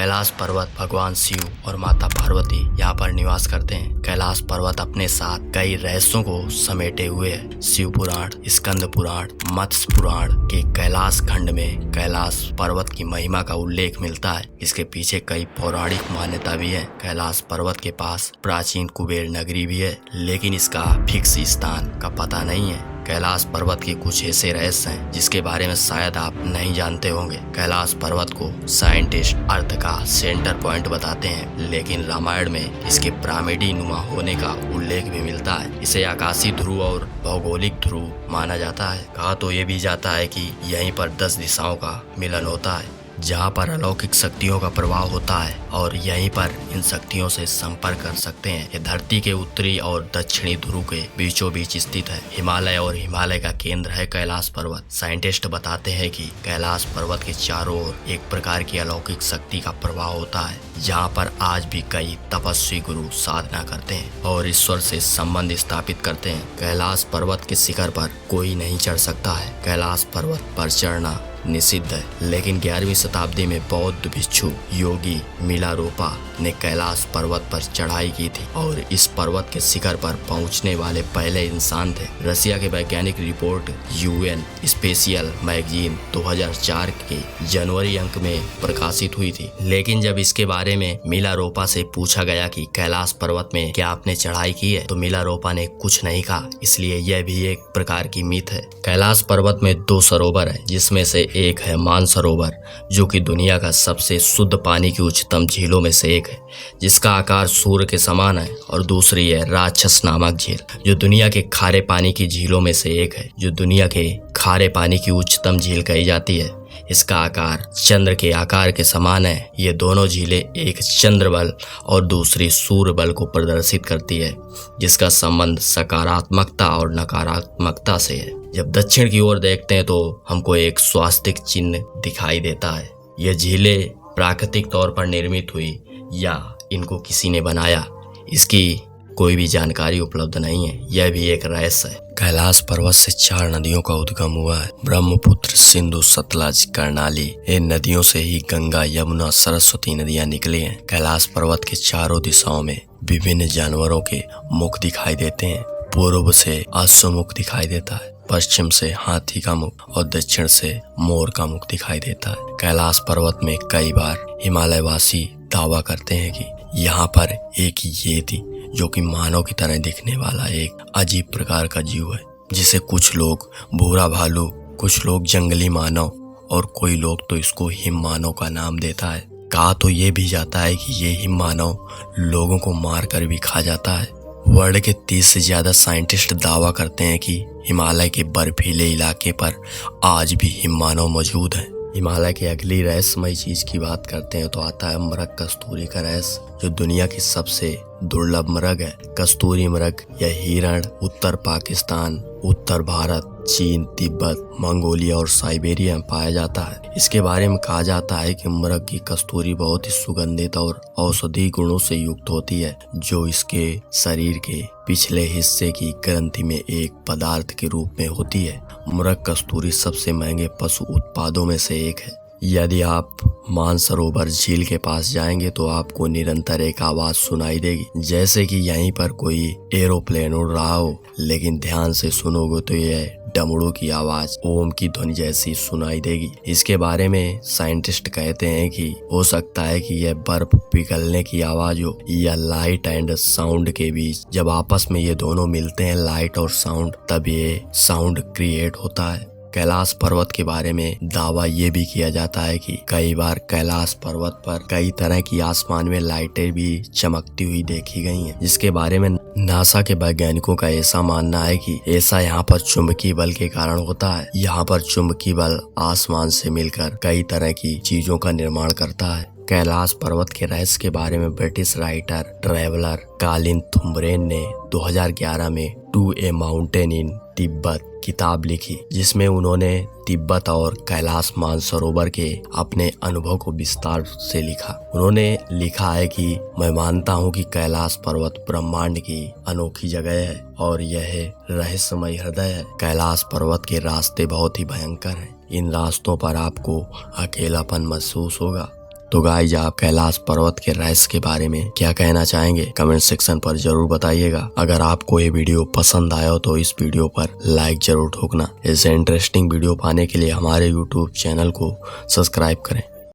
कैलाश पर्वत भगवान शिव और माता पार्वती यहाँ पर निवास करते हैं। कैलाश पर्वत अपने साथ कई रहस्यों को समेटे हुए है। शिव पुराण, स्कंद पुराण, मत्स्य पुराण के कैलाश खंड में कैलाश पर्वत की महिमा का उल्लेख मिलता है। इसके पीछे कई पौराणिक मान्यता भी है। कैलाश पर्वत के पास प्राचीन कुबेर नगरी भी है, लेकिन इसका फिक्स स्थान का पता नहीं है। कैलाश पर्वत के कुछ ऐसे रहस्य हैं जिसके बारे में शायद आप नहीं जानते होंगे। कैलाश पर्वत को साइंटिस्ट अर्थ का सेंटर पॉइंट बताते हैं, लेकिन रामायण में इसके पिरामिडी नुमा होने का उल्लेख भी मिलता है। इसे आकाशीय ध्रुव और भौगोलिक ध्रुव माना जाता है। कहा तो ये भी जाता है कि यहीं पर 10 दिशाओं का मिलन होता है, जहाँ पर अलौकिक शक्तियों का प्रभाव होता है और यहीं पर इन शक्तियों से संपर्क कर सकते हैं। ये धरती के उत्तरी और दक्षिणी ध्रुव के बीचों बीच स्थित है। हिमालय और हिमालय का केंद्र है कैलाश पर्वत। साइंटिस्ट बताते हैं कि कैलाश पर्वत के चारों ओर एक प्रकार की अलौकिक शक्ति का प्रभाव होता है, जहाँ पर आज भी कई तपस्वी गुरु साधना करते हैं और ईश्वर से संबंध स्थापित करते हैं। कैलाश पर्वत के शिखर पर कोई नहीं चढ़ सकता है। कैलाश पर्वत पर चढ़ना निषिद्ध है, लेकिन 11वीं शताब्दी में बौद्ध भिक्षु योगी मिलारोपा ने कैलाश पर्वत पर चढ़ाई की थी और इस पर्वत के शिखर पर पहुंचने वाले पहले इंसान थे। रसिया के वैज्ञानिक रिपोर्ट यूएन स्पेशियल मैगजीन 2004 के जनवरी अंक में प्रकाशित हुई थी। लेकिन जब इसके बारे में मिलारोपा से पूछा गया कि कैलाश पर्वत में क्या आपने चढ़ाई की है, तो मिलारोपा ने कुछ नहीं कहा। इसलिए यह भी एक प्रकार की मिथ है। कैलाश पर्वत में 2 सरोवर है, जिसमें से एक है मानसरोवर, जो कि दुनिया का सबसे शुद्ध पानी की उच्चतम झीलों में से एक है, जिसका आकार सूर्य के समान है, और दूसरी है राक्षस नामक झील, जो दुनिया के खारे पानी की झीलों में से एक है, जो दुनिया के खारे पानी की उच्चतम झील कही जाती है। इसका आकार चंद्र के आकार के समान है। ये दोनों झीलें एक चंद्र बल और दूसरी सूर्य बल को प्रदर्शित करती है, जिसका संबंध सकारात्मकता और नकारात्मकता से है। जब दक्षिण की ओर देखते हैं तो हमको एक स्वास्तिक चिन्ह दिखाई देता है। यह झीलें प्राकृतिक तौर पर निर्मित हुई या इनको किसी ने बनाया, इसकी कोई भी जानकारी उपलब्ध नहीं है। यह भी एक रहस्य है। कैलाश पर्वत से 4 नदियों का उद्गम हुआ है: ब्रह्मपुत्र, सिंधु, सतलज, कर्णाली। इन नदियों से ही गंगा, यमुना, सरस्वती नदियां निकली हैं। कैलाश पर्वत के चारों दिशाओं में विभिन्न जानवरों के मुख दिखाई देते हैं। पूर्व से अश्वमुख दिखाई देता है, पश्चिम से हाथी का मुख और दक्षिण से मोर का मुख दिखाई देता है। कैलाश पर्वत में कई बार हिमालयवासी दावा करते हैं कि यहाँ पर एक येती, जो कि मानव की तरह दिखने वाला एक अजीब प्रकार का जीव है, जिसे कुछ लोग भूरा भालू, कुछ लोग जंगली मानव और कोई लोग तो इसको हिम मानव का नाम देता है। कहा तो ये भी जाता है कि ये हिम मानव लोगों को मार कर भी खा जाता है। वर्ल्ड के 30 से ज्यादा साइंटिस्ट दावा करते हैं कि हिमालय के बर्फीले इलाके पर आज भी हिम मानव मौजूद है। हिमालय की अगली रहस्यमयी चीज की बात करते हैं तो आता है मृग कस्तूरी का रहस्य, जो दुनिया की सबसे दुर्लभ मृग है। कस्तूरी मृग या हिरण उत्तर पाकिस्तान, उत्तर भारत, चीन, तिब्बत, मंगोलिया और साइबेरिया में पाया जाता है। इसके बारे में कहा जाता है कि मृग की कस्तूरी बहुत ही सुगंधित और औषधि गुणों से युक्त होती है, जो इसके शरीर के पिछले हिस्से की ग्रंथि में एक पदार्थ के रूप में होती है। मृग कस्तूरी सबसे महंगे पशु उत्पादों में से एक है। यदि आप मानसरोवर झील के पास जाएंगे तो आपको निरंतर एक आवाज सुनाई देगी, जैसे कि यहीं पर कोई एरोप्लेन उड़ रहा हो, लेकिन ध्यान से सुनोगे तो यह डमरू की आवाज ओम की ध्वनि जैसी सुनाई देगी। इसके बारे में साइंटिस्ट कहते हैं कि हो सकता है कि यह बर्फ पिघलने की आवाज हो या लाइट एंड साउंड के बीच जब आपस में ये दोनों मिलते हैं, लाइट और साउंड, तब ये साउंड क्रिएट होता है। कैलाश पर्वत के बारे में दावा ये भी किया जाता है कि कई बार कैलाश पर्वत पर कई तरह की आसमान में लाइटें भी चमकती हुई देखी गई हैं, जिसके बारे में नासा के वैज्ञानिकों का ऐसा मानना है कि ऐसा यहाँ पर चुंबकीय बल के कारण होता है। यहाँ पर चुंबकीय बल आसमान से मिलकर कई तरह की चीजों का निर्माण करता है। कैलाश पर्वत के रहस्य के बारे में ब्रिटिश राइटर ट्रैवलर कालिन थुम्बरेन ने 2011 में to a mountain in Tibet किताब लिखी, जिसमें उन्होंने तिब्बत और कैलाश मानसरोवर के अपने अनुभव को विस्तार से लिखा। उन्होंने लिखा है कि मैं मानता हूँ कि कैलाश पर्वत ब्रह्मांड की अनोखी जगह है और यह रहस्यमय हृदय है। कैलाश पर्वत के रास्ते बहुत ही भयंकर हैं। इन रास्तों पर आपको अकेलापन महसूस होगा। तो गाइस आप कैलाश पर्वत के रहस्य के बारे में क्या कहना चाहेंगे कमेंट सेक्शन पर जरूर बताइएगा। अगर आपको ये वीडियो पसंद आया हो तो इस वीडियो पर लाइक जरूर ठोकना। ऐसे इंटरेस्टिंग वीडियो पाने के लिए हमारे यूट्यूब चैनल को सब्सक्राइब करें।